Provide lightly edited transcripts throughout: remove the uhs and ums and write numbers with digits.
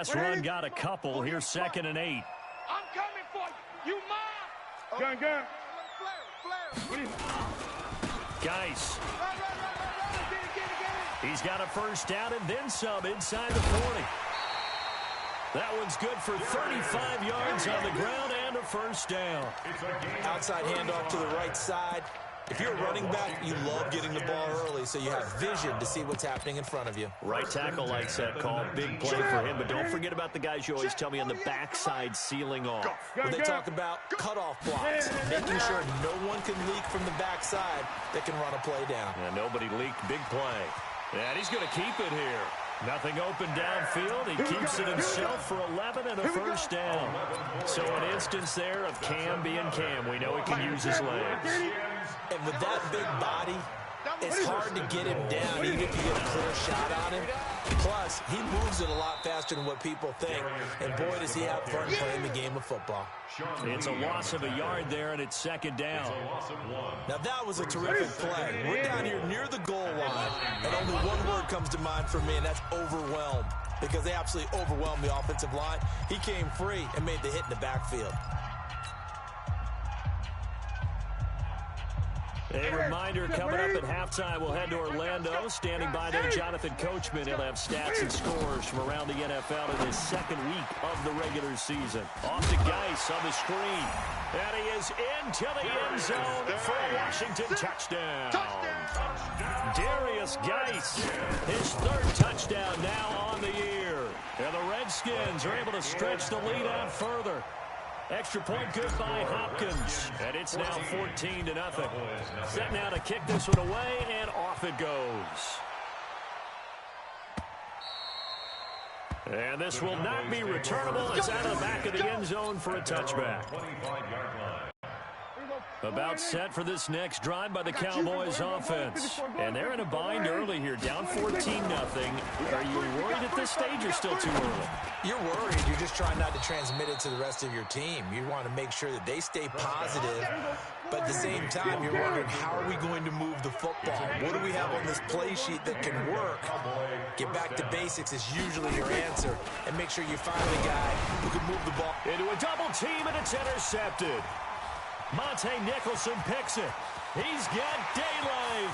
Last run got a couple. Here's 2nd and 8. I'm coming for you. You mine. Gun. Geis. He's got a first down and then some inside the 40. That one's good for 35 yards on the ground and a first down. Outside handoff to the right side. If you're a running back, you love getting the ball early so you have vision to see what's happening in front of you. Right tackle likes that call. Big play for him, but don't forget about the guys you always tell me on the backside sealing off. When they talk about cutoff blocks, making sure no one can leak from the backside that can run a play down. And nobody leaked. Big play. And he's going to keep it here. Nothing open downfield. He keeps it himself for 11 and a first down. So an instance there of Cam being Cam. We know he can use his legs. And with that big body, it's hard to get him down even if you get a clear shot on him. Plus, he moves it a lot faster than what people think. And boy, does he have fun playing the game of football. It's a loss of a yard there, and it's 2nd down. Now, that was a terrific play. We're down here near the goal line, and only one word comes to mind for me, and that's overwhelmed, because they absolutely overwhelmed the offensive line. He came free and made the hit in the backfield. A reminder, coming up at halftime, we'll head to Orlando. Standing by there, Jonathan Coachman. He'll have stats and scores from around the NFL in his 2nd week of the regular season. Off to Geis on the screen. And he is into the end zone for a Washington touchdown. Darius Geis, his 3rd touchdown now on the year. And the Redskins are able to stretch the lead out further. Extra point good by Hopkins. And it's now 14-0. Set now to kick this one away, and off it goes. And this will not be returnable. It's out of the back of the end zone for a touchback. About set for this next drive by the Cowboys offense. And they're in a bind early here, down 14-0. Are you worried at this stage or still too early? You're worried. You're just trying not to transmit it to the rest of your team. You want to make sure that they stay positive, but at the same time, you're wondering, how are we going to move the football? What do we have on this play sheet that can work? Get back to basics is usually your answer, and make sure you find a guy who can move the ball. Into a double team, and it's intercepted. Monte Nicholson picks it. He's got daylight.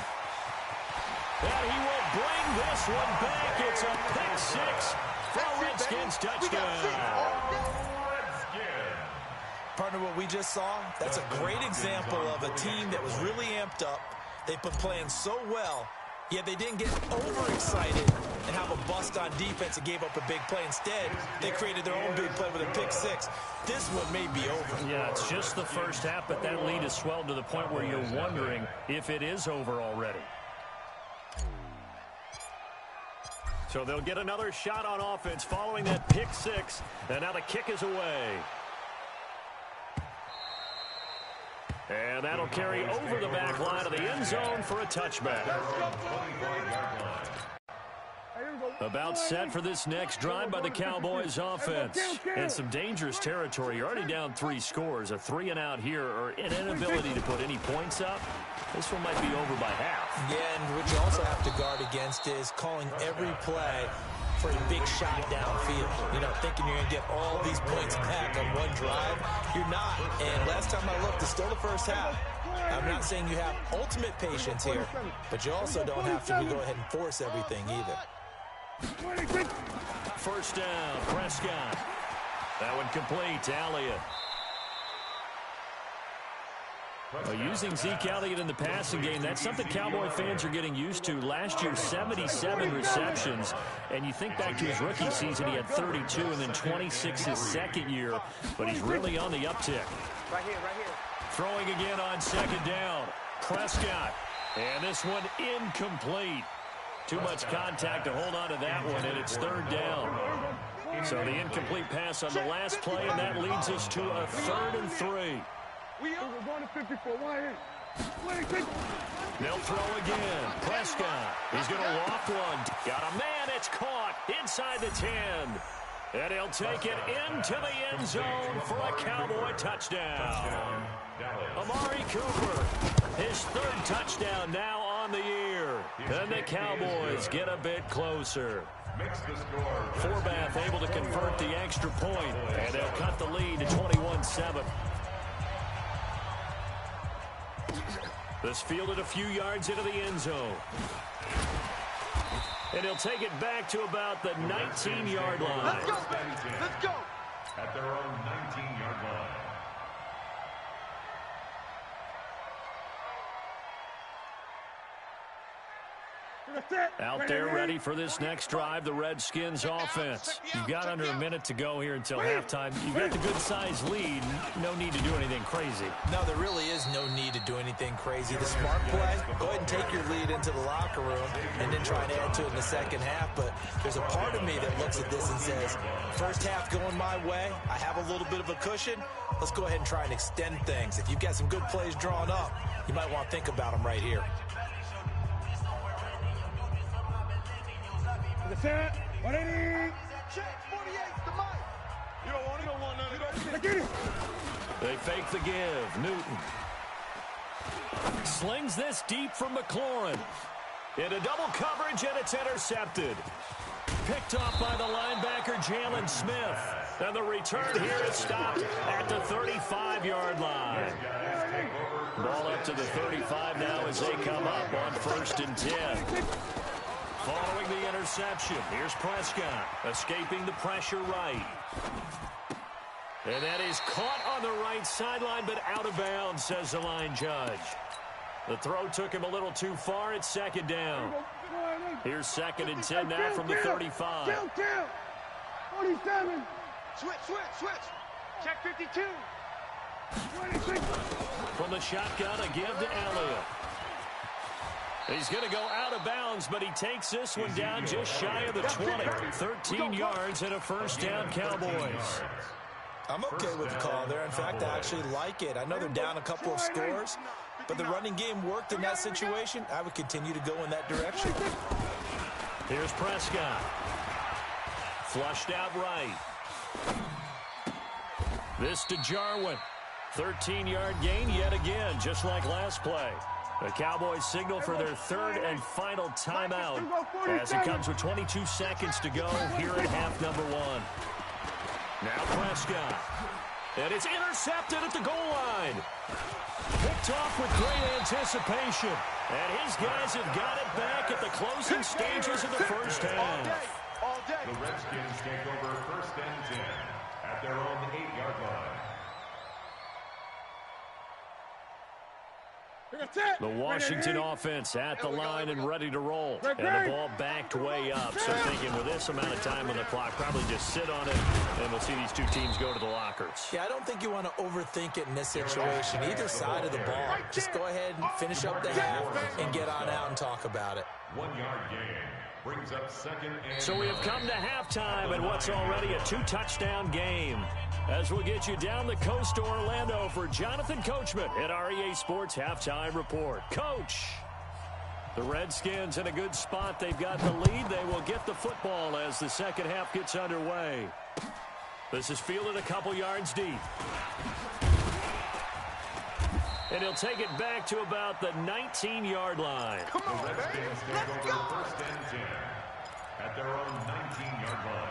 And he will bring this one back. It's a pick 6 for Redskins touchdown. Partner, what we just saw, that's a great example of a team that was really amped up. They've been playing so well, yet they didn't get overexcited and have a bust on defense and gave up a big play. Instead, they created their own big play with a pick 6. This one may be over. Yeah, it's just the first half, but that lead has swelled to the point where you're wondering if it is over already. So they'll get another shot on offense following that pick 6, and now the kick is away. And that'll carry over the back line of the end zone for a touchback. About set for this next drive by the Cowboys offense. And some dangerous territory. You're already down 3 scores. A 3-and-out here, or an inability to put any points up. This one might be over by half. Yeah, and what you also have to guard against is calling every play for a big shot downfield. You know, thinking you're going to get all these points back on one drive. You're not. And last time I looked, it's still the first half. I'm not saying you have ultimate patience here, but you also don't have to go ahead and force everything either. First down, Prescott. That one complete to Elliott. Using Zeke Elliott in the passing game, that's something Cowboy fans are getting used to. Last year, 77 receptions. And you think back to his rookie season, he had 32 and then 26 his second year. But he's really on the uptick. Right here. Throwing again on 2nd down. Prescott. And this one incomplete. Too much contact to hold on to that one, and it's 3rd down. So the incomplete pass on the last play, and that leads us to a 3rd and 3. They'll throw again. Prescott. He's going to loft one. Got a man. It's caught inside the 10. And he'll take it into the end zone for a Cowboy touchdown. Amari Cooper, his 3rd touchdown now on the year. And the Cowboys get a bit closer. Forbath able to convert extra point, and they'll cut the lead to 21-7. This fielded a few yards into the end zone. And he'll take it back to about the 19-yard line. Let's go, baby. Let's go. At their own 19-yard line. Out there ready for this next drive, the Redskins offense. You've got under a minute to go here until halftime. You've got the good-sized lead. No need to do anything crazy. No, there really is no need to do anything crazy. The smart play, go ahead and take your lead into the locker room and then try and add to it in the second half. But there's a part of me that looks at this and says, first half going my way, I have a little bit of a cushion. Let's go ahead and try and extend things. If you've got some good plays drawn up, you might want to think about them right here. The set. 180. Check 48. The mic. You don't want it. You don't want none of that. Get it. They fake the give. Newton slings this deep from McLaurin. Into double coverage, and it's intercepted. Picked off by the linebacker, Jalen Smith. And the return here is stopped at the 35-yard line. Ball up to the 35 now as they come up on 1st and 10. Following the interception, here's Prescott, escaping the pressure right. And that is caught on the right sideline, but out of bounds, says the line judge. The throw took him a little too far. It's 2nd down. Here's 2nd and 10 now from the 35. 47. Switch. Check 52. 26. From the shotgun, a give to Elliott. He's going to go out of bounds, but he takes this one down just shy of the 20. 13 yards and a 1st down, Cowboys. I'm okay with the call there. In fact, I actually like it. I know they're down a couple of scores, but the running game worked in that situation. I would continue to go in that direction. Here's Prescott. Flushed out right. This to Jarwin. 13-yard gain yet again, just like last play. The Cowboys signal for their 3rd and final timeout as it comes with 22 seconds to go here at half number 1. Now Prescott. And it's intercepted at the goal line. Picked off with great anticipation. And his guys have got it back at the closing stages of the 1st half. All day. The Redskins take over 1st and 10 at their own 8-yard line. The Washington offense at the line and ready to roll. And the ball backed way up. So thinking with this amount of time on the clock, probably just sit on it, and we'll see these two teams go to the lockers. Yeah, I don't think you want to overthink it in this situation. Either side of the ball. Just go ahead and finish up the half and get on out and talk about it. 1-yard gain. Brings up 2nd and So we have come to halftime in what's already a 2-touchdown game. As we'll get you down the coast to Orlando for Jonathan Coachman at REA Sports Halftime Report. Coach, the Redskins in a good spot. They've got the lead. They will get the football as the second half gets underway. This is fielded a couple yards deep. And he'll take it back to about the 19-yard line. Come on, the Redskins baby. take over 1st and 10 at their own 19-yard line.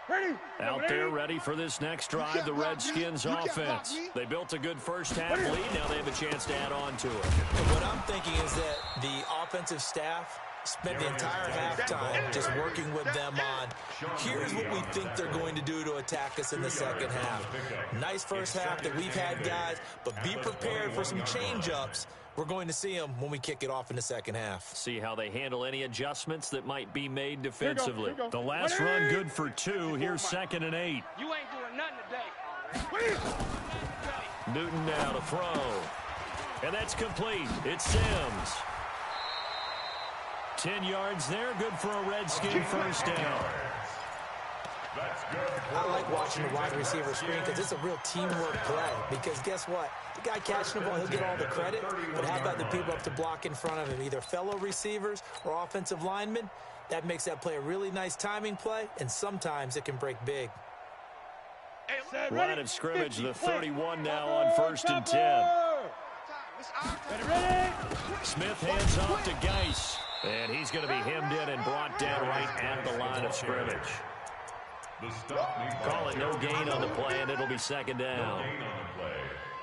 Ready. Out there ready for this next drive, the Redskins offense. They built a good first half lead. Now they have a chance to add on to it. What I'm thinking is that the offensive staff spent the entire halftime just working with them on, here's what we think they're going to do to attack us in the second half. Nice first half that we've had, guys, but be prepared for some change-ups. We're going to see them when we kick it off in the second half. See how they handle any adjustments that might be made defensively. The last run good for 2. Here's 2nd and 8. You ain't doing nothing today. Newton now to throw. And that's complete. It's Sims. 10 yards there, good for a Redskin first down. I like watching the wide receiver screen because it's a real teamwork play. Because guess what? The guy catching the ball, he'll get all the credit. But how about the people up to block in front of him, either fellow receivers or offensive linemen? That makes that play a really nice timing play, and sometimes it can break big. Line of scrimmage, the 31 now on 1st and 10. Smith hands off to Geis. And he's going to be hemmed in and brought down right at the line of scrimmage. Call it no gain on the play, and it'll be second down. No gain on the play.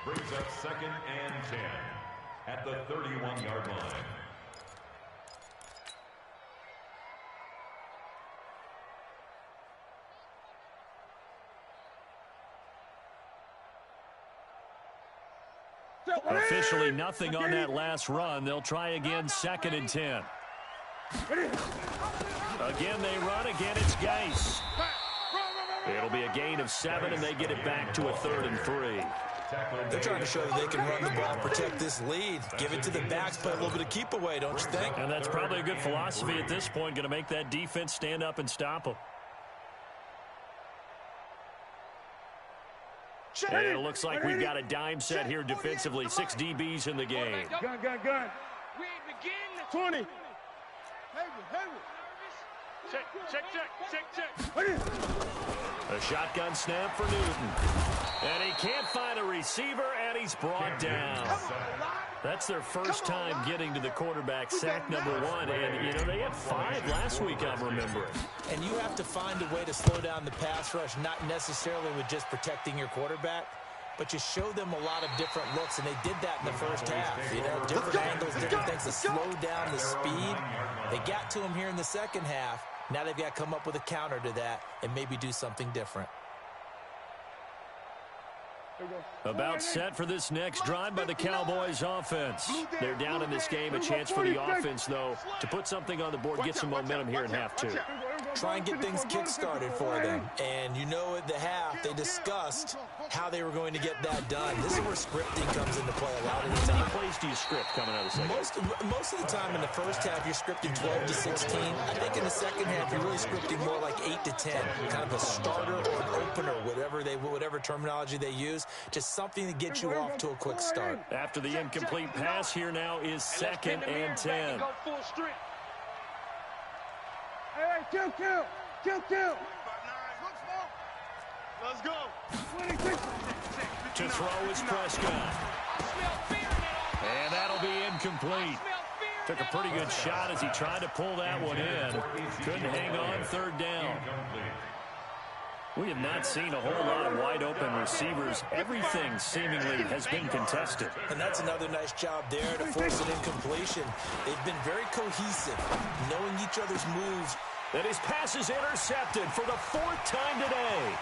Brings up 2nd and 10 at the 31-yard line. Officially nothing on that last run. They'll try again, 2nd and 10. Again, they run. Again, it's Geis. It'll be a gain of 7, and they get it back to a 3rd and 3. They're trying to show that they can run the ball, protect this lead, give it to the backs, play a little bit of keep away, don't you think? And that's probably a good philosophy at this point, going to make that defense stand up and stop them. And it looks like we've got a dime set here defensively. 6 DBs in the game. Gun. We begin 20. Check. A shotgun snap for Newton. And he can't find a receiver, and he's brought down. That's their first time getting to the quarterback, sack number 1. And, you know, they had 5 last week, I'm remembering. And you have to find a way to slow down the pass rush, not necessarily with just protecting your quarterback, but you show them a lot of different looks, and they did that in the first half. You know, different angles, different things to slow down the speed. They got to him here in the second half. Now they've got to come up with a counter to that and maybe do something different. About set for this next drive by the Cowboys offense. They're down in this game. A chance for the offense, though, to put something on the board, get some momentum here in half 2. Try and get things kick-started for them. And you know at the half, they discussed how they were going to get that done. This is where scripting comes into play a lot of the time. How many plays do you script coming out of the second? Most of the time in the first half, you're scripting 12 to 16. I think in the second half, you're really scripting more like 8 to 10. Kind of a starter or an opener, whatever terminology they use. Just something to get you off to a quick start. After the incomplete pass, here now is 2nd and 10. Hey, kill. Let's go. To throw is Prescott. And that'll be incomplete. Took a pretty good shot as he tried to pull that one in. Couldn't hang on, 3rd down. We have not seen a whole lot of wide-open receivers. Everything seemingly has been contested. And that's another nice job there to force an incompletion. They've been very cohesive, knowing each other's moves. And his pass is intercepted for the 4th time today.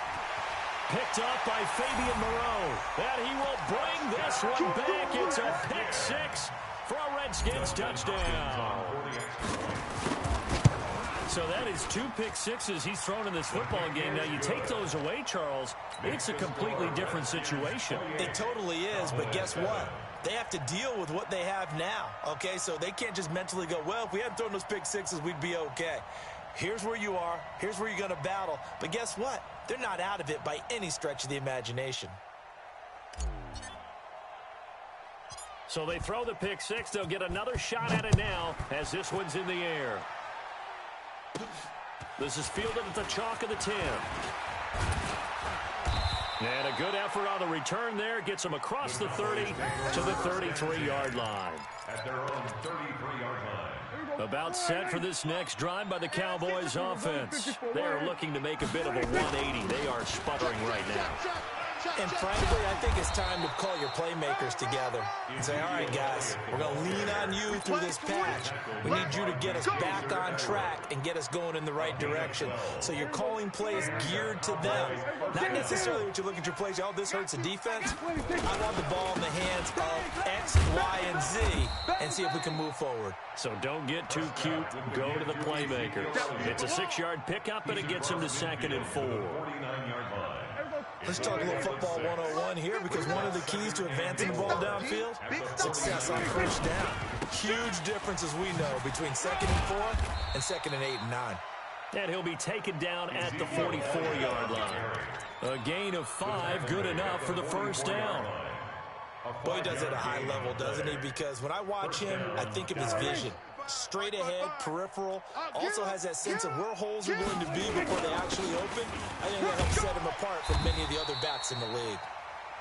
Picked up by Fabian Moreau. And he will bring this one back. It's a pick 6 for a Redskins touchdown. So that is 2 pick 6s he's thrown in this football game. Now, you take those away, Charles, it's a completely different situation. It totally is, but guess what? They have to deal with what they have now, okay? So they can't just mentally go, well, if we hadn't thrown those pick 6s, we'd be okay. Here's where you are. Here's where you're going to battle. But guess what? They're not out of it by any stretch of the imagination. So they throw the pick 6. They'll get another shot at it now as this one's in the air. This is fielded at the chalk of the 10. And a good effort on the return there. Gets them across the 30 to the 33-yard line. At their own 33-yard line. About set for this next drive by the Cowboys offense. They're looking to make a bit of a 180. They are sputtering right now. And frankly, I think it's time to call your playmakers together and say, all right, guys, we're going to lean on you through this patch. We need you to get us back on track and get us going in the right direction. So you're calling plays geared to them. Not necessarily what you look at your plays, oh, this hurts the defense. I want the ball in the hands of X, Y, and Z and see if we can move forward. So don't get too cute. Go to the playmakers. It's a 6-yard pickup, and it gets him to 2nd and 4. 49-yard line. Let's talk a little football 101 here, because one of the keys to advancing the ball downfield, success on first down. Huge difference, as we know, between 2nd and 4 and 2nd and 8 and 9. And he'll be taken down at the 44-yard line. A gain of 5, good enough for the first down. Boy, he does it at a high level, doesn't he? Because when I watch him, I think of his vision. Straight ahead, peripheral, also has that sense of where holes are going to be before they actually open. I think that helps set him apart from many of the other backs in the league.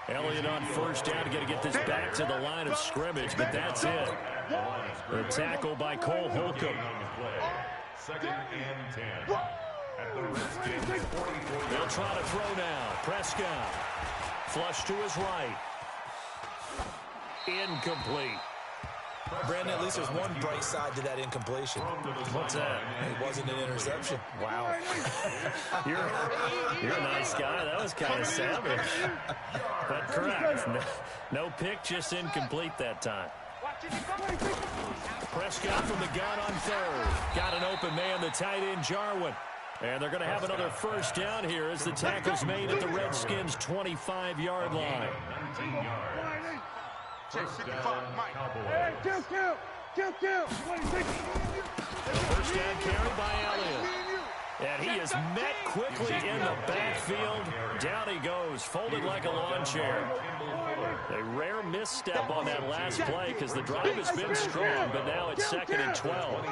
Elliott on first down. Got to get this back to the line of scrimmage, but that's it. The tackle by Cole Holcomb. Second and 10. At the Redskins 44. They'll try to throw now. Prescott. Flush to his right. Incomplete. Brandon, at least there's one bright side to that incompletion. What's that? It wasn't an interception. Wow. You're a nice guy. That was kind of savage. But correct. No pick, just incomplete that time. Prescott from the gun on third. Got an open man, the tight end, Jarwin. And they're going to have another first down here as the tackle's made at the Redskins' 25-yard line. 19 yards. First down, First down carry by Elliott. And he is met quickly in the backfield. Down he goes, folded like a lawn chair. A rare misstep on that last play because the drive has been strong, but now it's 2nd and 12.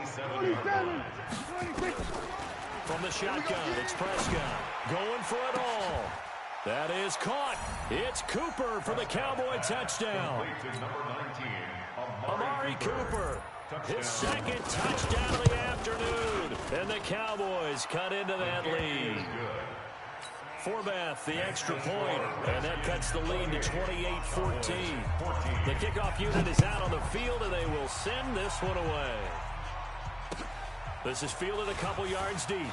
From the shotgun, it's Prescott going for it all. That is caught. It's Cooper for the Cowboy touchdown. Amari Cooper, his second touchdown of the afternoon. And the Cowboys cut into that lead. Forbath, the extra point, and that cuts the lead to 28-14. The kickoff unit is out on the field, and they will send this one away. This is fielded a couple yards deep.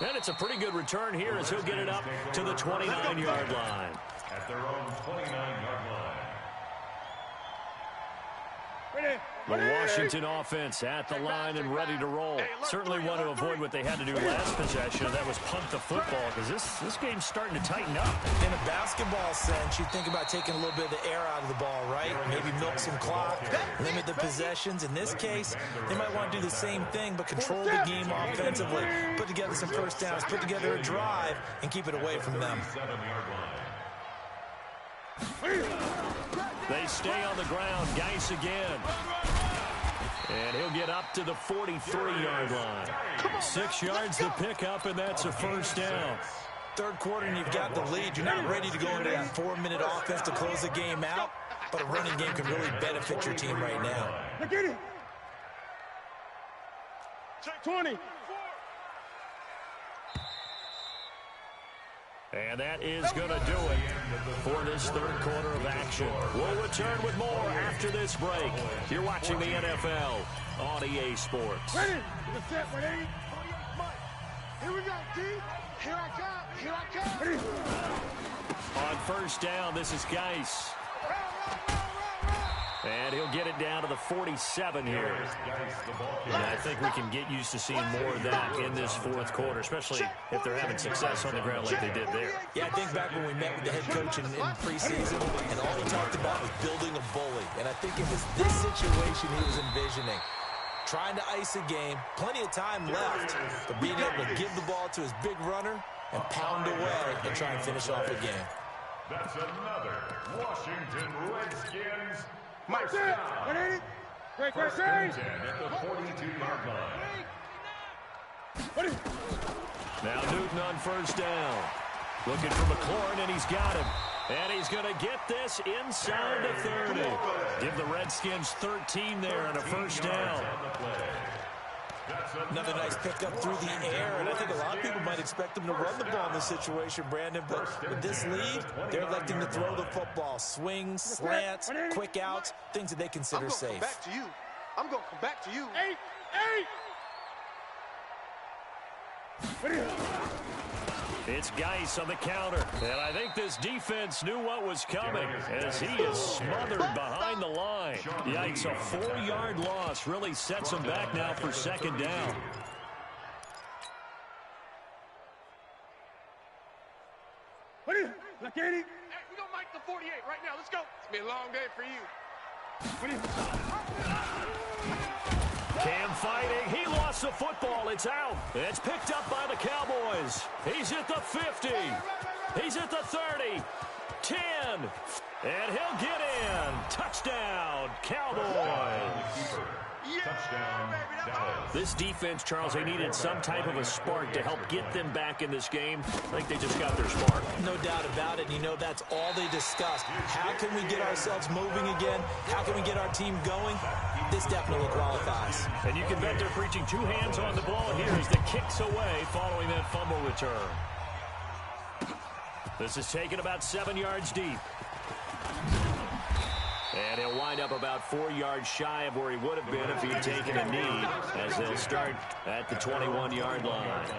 And it's a pretty good return here as he'll get it up to the 29-yard line. At their own 29-yard line. The Washington offense at the line and ready to roll. Certainly want to avoid what they had to do last possession, and that was punt the football, because this game's starting to tighten up. In a basketball sense, you think about taking a little bit of the air out of the ball, right? Maybe milk some clock, limit the possessions. In this case, they might want to do the same thing, but control the game offensively, put together some first downs, put together a drive, and keep it away from them. They stay on the ground. Geis again. And he'll get up to the 43-yard line. 6 yards to pick up, and that's a first down. Third quarter, and you've got the lead. You're not ready to go into that 4-minute offense to close the game out, but a running game can really benefit your team right now. Look at it. 20. And that is going to do it for this third quarter of action. We'll return with more after this break. You're watching the NFL on EA Sports. Ready? Get set, ready? Here we go, D. Here I come. Here I come. Ready? On first down, this is Geis. And he'll get it down to the 47 here. And I think we can get used to seeing more of that in this fourth quarter, especially if they're having success on the ground like they did there. Yeah, I think back when we met with the head coach in preseason, and all he talked about was building a bully. And I think it was this situation he was envisioning. Trying to ice a game, plenty of time left, but being able to give the ball to his big runner and pound away and try and finish off a game. That's another Washington Redskins. Mike, what is it? Great, First and 10 at the 42-yard line. What is it? Now Newton on first down. Looking for McLaurin, and he's got him. And he's going to get this inside the 30. Give the Redskins 13 there and a first down. Another nice pickup through the air, and I think a lot of people might expect them to run the ball in this situation, Brandon, but with this lead, they're electing to throw the football. Swings, slants, quick outs, things that they consider safe. Come back to you. I'm going to come back to you. 8. It's Geis on the counter, and I think this defense knew what was coming as he is smothered behind the line. Yikes, a 4-yard loss really sets him back now for second down. What is it? Look at it. Hey, we're going to make the 48 right now. Let's go. It's been a long day for you. What is it? Cam fighting. He lost the football. It's out. It's picked up by the Cowboys. He's at the 50. He's at the 30. 10. And he'll get in. Touchdown, Cowboys. Touchdown, Dallas. This defense, Charles, they needed some type of a spark to help get them back in this game. I think they just got their spark. No doubt about it. And you know, that's all they discussed. How can we get ourselves moving again? How can we get our team going? This definitely qualifies. And you can bet they're preaching two hands on the ball here as the kick's away following that fumble return. This is taken about 7 yards deep. And he'll wind up about 4 yards shy of where he would have been if he'd taken a knee, as they'll start at the 21-yard line.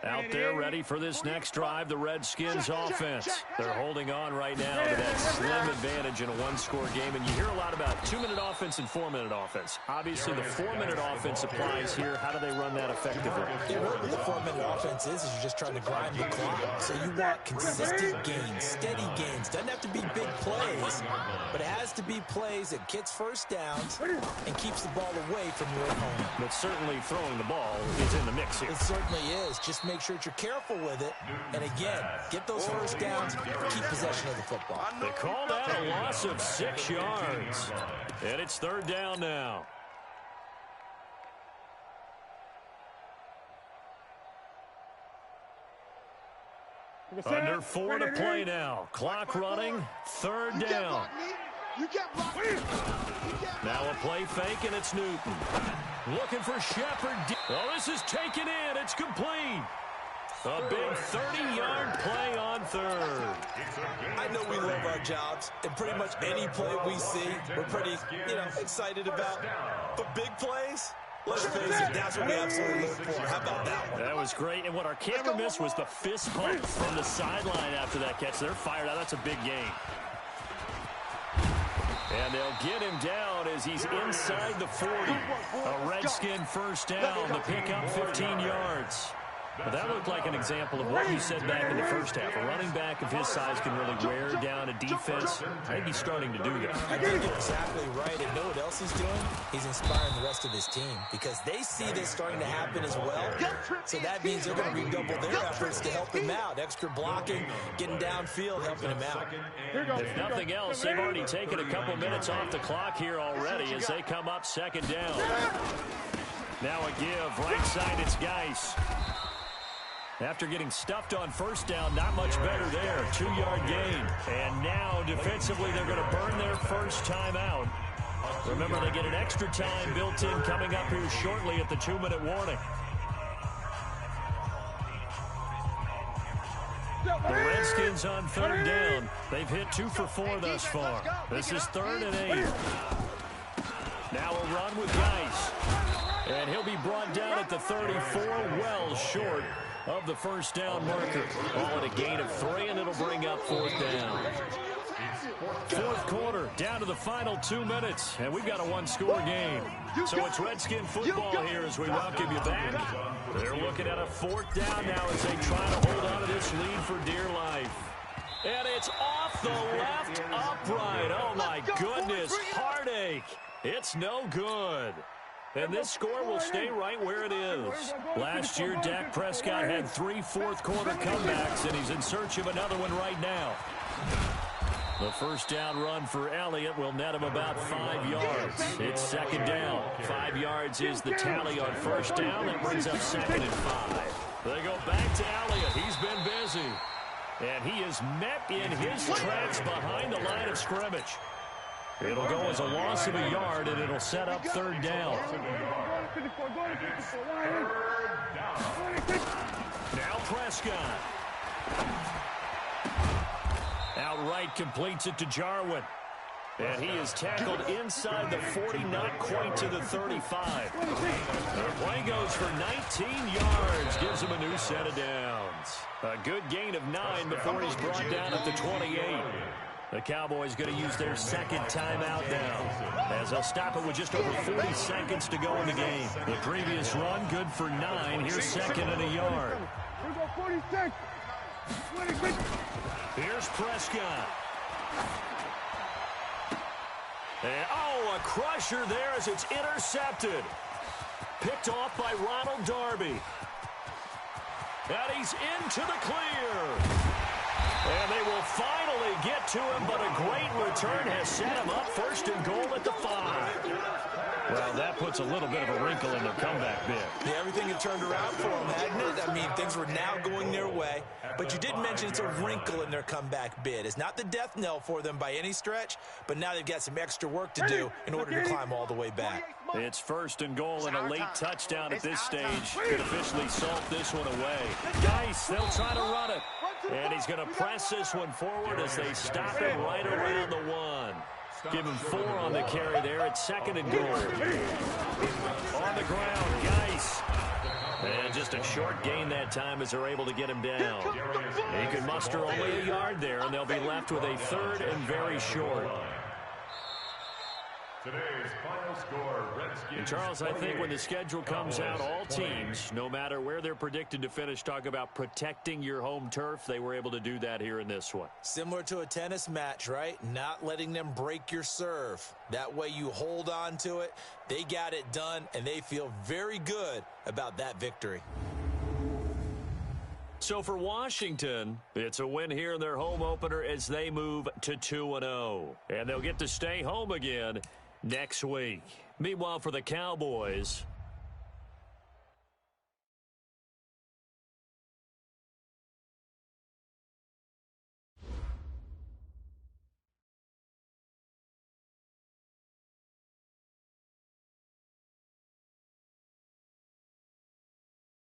Out there ready for this next drive, the Redskins offense. They're holding on right now to that slim advantage in a one-score game. And you hear a lot about 2-minute offense and 4-minute offense. Obviously, the 4-minute offense applies here. How do they run that effectively? Yeah, really what the 4-minute offense is you're just trying to grind the clock. So you want consistent gains, steady gains. Doesn't have to be big plays, but it has to be plays that gets first downs and keeps the ball away from your opponent. But certainly throwing the ball is in the mix here. It certainly is. Just make sure that you're careful with it. And again, get those first downs, keep possession of the football. They call that a loss of 6 yards. And it's third down now. Under 4 to play now. Clock running. Third down. Now a play fake, and it's Newton. Looking for Shepard. Oh, this is taken in. It's complete. A big 30-yard play on third. I know we love our jobs, and pretty much any play we see, we're pretty, excited about. But big plays, let's face it, that's what we absolutely look for. How about that one? That was great, and what our camera missed was the fist pump from the sideline after that catch. They're fired out. That's a big gain. And they'll get him down as he's inside the 40. A Redskin first down. The pickup 15 yards. Well, that looked like an example of what you said back in the first half. A running back of his size can really wear down a defense. I think he's starting to do that. I think you're exactly right. And know what else he's doing? He's inspiring the rest of his team because they see this starting to happen as well. So that means they're going to redouble their efforts to help him out. Extra blocking, getting downfield, helping him out. If nothing else, they've already taken a couple minutes off the clock here already as they come up second down. Now a give. Right side, it's Geis. After getting stuffed on first down, not much better there. 2-yard gain. And now, defensively, they're going to burn their first time out. Remember, they get an extra time built in coming up here shortly at the 2-minute warning. The Redskins on third down. They've hit 2 for 4 thus far. This is 3rd and 8. Now a run with Geis. And he'll be brought down at the 34, well short of the first down marker. All at a gain of 3, and it'll bring up 4th down. Fourth quarter, down to the final 2 minutes, and we've got a one-score game. So it's Redskin football here as we welcome you back. They're looking at a 4th down now as they try to hold on to this lead for dear life. And it's off the left upright. Oh, my goodness, heartache. It's no good. And this score will stay right where it is. Last year, Dak Prescott had 3 fourth-quarter comebacks, and he's in search of another one right now. The first down run for Elliott will net him about 5 yards. It's second down. 5 yards is the tally on first down. That brings up 2nd and 5. They go back to Elliott. He's been busy. And he is met in his tracks behind the line of scrimmage. It'll go as a loss of a yard, and it'll set up 3rd down. Now Prescott. Outright completes it to Jarwin. And he is tackled inside the 40, not quite to the 35. The play goes for 19 yards, gives him a new set of downs. A good gain of 9 before he's brought down at the 28. The Cowboys going to use their second timeout now, as they'll stop it with just over 40 seconds to go in the game. The previous run, good for 9. Here's 2nd and a yard. Here's Prescott. And, a crusher there as it's intercepted. picked off by Ronald Darby. And he's into the clear. And they will finally get to him, but a great return has set him up first and goal at the 5. Well, that puts a little bit of a wrinkle in their comeback bid. Yeah, everything had turned around for them, hadn't it? I mean, things were now going their way. But you did mention it's a wrinkle in their comeback bid. It's not the death knell for them by any stretch, but now they've got some extra work to do in order to climb all the way back. It's first and goal and a late touchdown at this stage could officially salt this one away. Geis, they'll try to run it. And he's going to press this one forward as they stop him right around the 1. Give him 4 on the carry there. It's second and goal. On the ground, Geis. And just a short gain that time as they're able to get him down. He can muster only a yard there, and they'll be left with a 3rd and very short. Today's final score, Redskins. And Charles, I think when the schedule comes out, all teams, no matter where they're predicted to finish, talk about protecting your home turf. They were able to do that here in this one. Similar to a tennis match, right? Not letting them break your serve. That way you hold on to it. They got it done, and they feel very good about that victory. So for Washington, it's a win here in their home opener as they move to 2-0. And they'll get to stay home again next week. Meanwhile, for the Cowboys,